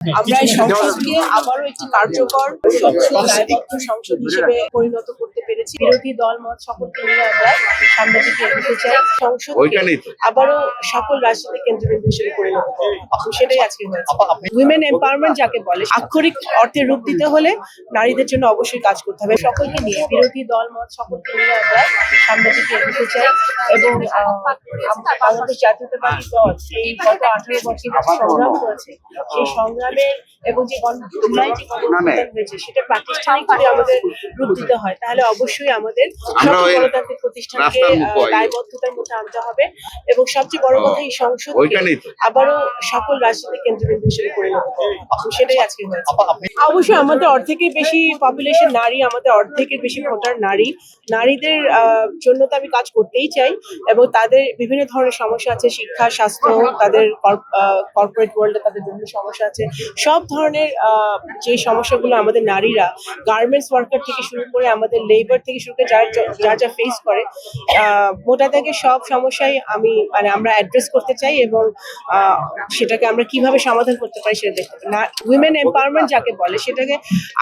আমরা এই সংসদকে আবারও একটি কার্যকর স্বচ্ছ দায়বদ্ধ সংসদ হিসেবে পরিণত করতে পেরেছি। বিরোধী দল মত সকলকে নিয়ে আমরা সামনের দিকে এগোতে চাই। সংসদকে আবারও সকল রাজনৈতিক কেন্দ্রবিন্দু হিসেবে পরিণত করব, সেটাই আজকে হয়েছে। উইমেন এম্পাওয়ারমেন্ট যাকে বলে, আক্ষরিক অর্থে রূপ দিতে হলে নারীদের জন্য অবশ্যই কাজ করতে হবে। সকলকে নিয়ে, বিরোধী দল মত সকলকে নিয়ে আমরা সামনের দিকে এগোতে চাই এবং বাংলাদেশ জাতীয়তাবাদী দল এই গত 18 বছর সংগ্রাম করেছে, সেই সংগ্রামের এবং যে হয়েছে সেটা প্রাতিষ্ঠানিকভাবে আমাদের রূপ দিতে হয়। তাহলে অবশ্যই আমাদের সকল গণতান্ত্রিক প্রতিষ্ঠানকে দায়বদ্ধতার মধ্যে আনতে হবে এবং সবচেয়ে বড় কথা, এই সংসদকে আবারও সকল রাজনৈতিক কেন্দ্রবিন্দু হিসেবে পরিণত করব, সেটাই আজকে হয়েছে। অবশ্যই আমাদের অর্ধেকের বেশি পপুলেশন নারী, আমাদের অর্ধেকের বেশি ভোটার নারী। নারীদের জন্য তো আমি কাজ করতেই চাই এবং তাদের বিভিন্ন ধরনের সমস্যা আছে, শিক্ষা, স্বাস্থ্য, তাদের কর্পোরেট ওয়ার্ল্ডে তাদের বিভিন্ন সমস্যা আছে। সব ধরনের যে সমস্যাগুলো আমাদের নারীরা গার্মেন্টস ওয়ার্কার থেকে শুরু করে আমাদের লেবার থেকে শুরু করে যা ফেস করে, মোটা থেকে সব সমস্যাই আমরা অ্যাড্রেস করতে চাই এবং সেটাকে আমরা কিভাবে সমাধান করতে পারি সেটা দেখতে পাই। উইমেন এম্পাওয়ারমেন্ট যাকে বলে, সেটাকে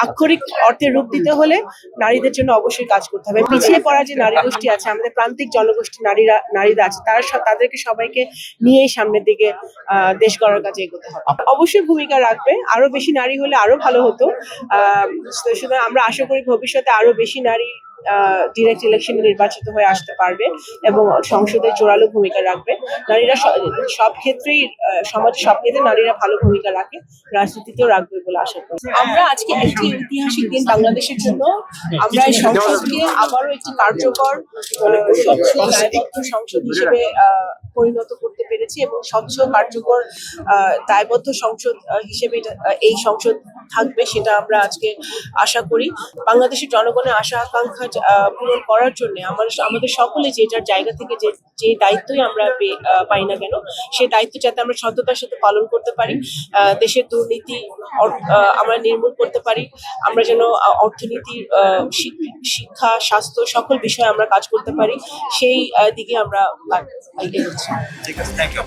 আক্ষরিক অর্থে রূপ দিতে হলে নারীদের জন্য অবশ্যই কাজ করতে হবে। পিছিয়ে পড়া যে নারী গোষ্ঠী আছে, আমাদের প্রান্তিক জনগোষ্ঠী নারীরা আছে, তাদেরকে সবাইকে নিয়েই সামনের দিকে দেশ গড়ার কাজে এগোতে হবে। অবশ্যই ভূমিকা রাখবে, আরো বেশি নারী হলে আরো ভালো হতো। সুতরাং আমরা আশা করি ভবিষ্যতে আরো বেশি নারী ডিরেক্ট ইলেকশনে নির্বাচিত হয়ে আসতে পারবে এবং সংসদে জোরালো ভূমিকা রাখবে। নারীরা সব ক্ষেত্রেই, সমাজে সব ক্ষেত্রে নারীরা ভালো ভূমিকা রাখে, রাজনীতিতেও রাখবে বলে আশা করি। আমরা আজকে একটি ঐতিহাসিক দিন বাংলাদেশের জন্য। আমরা এই সংসদকে আবারও একটি কার্যকর স্বচ্ছ দায়বদ্ধ সংসদ হিসেবে পরিণত করতে পেরেছি এবং স্বচ্ছ, কার্যকর, দায়বদ্ধ সংসদ হিসেবে এই সংসদ থাকবে, সেটা আমরা আজকে আশা করি। বাংলাদেশের জনগণের আশা আকাঙ্ক্ষা পূরণ করার জন্য আমাদের সকলে যে যার জায়গা থেকে যে দায়িত্বই আমরা পাই না কেন, সেই দায়িত্ব যাতে আমরা সততার সাথে পালন করতে পারি, দেশের দুর্নীতি আমরা নির্মূল করতে পারি, আমরা যেন অর্থনীতি, শিক্ষা, স্বাস্থ্য সকল বিষয়ে আমরা কাজ করতে পারি, সেই দিকে আমরা এগোচ্ছি। ঠিক আছে, থ্যাংক ইউ।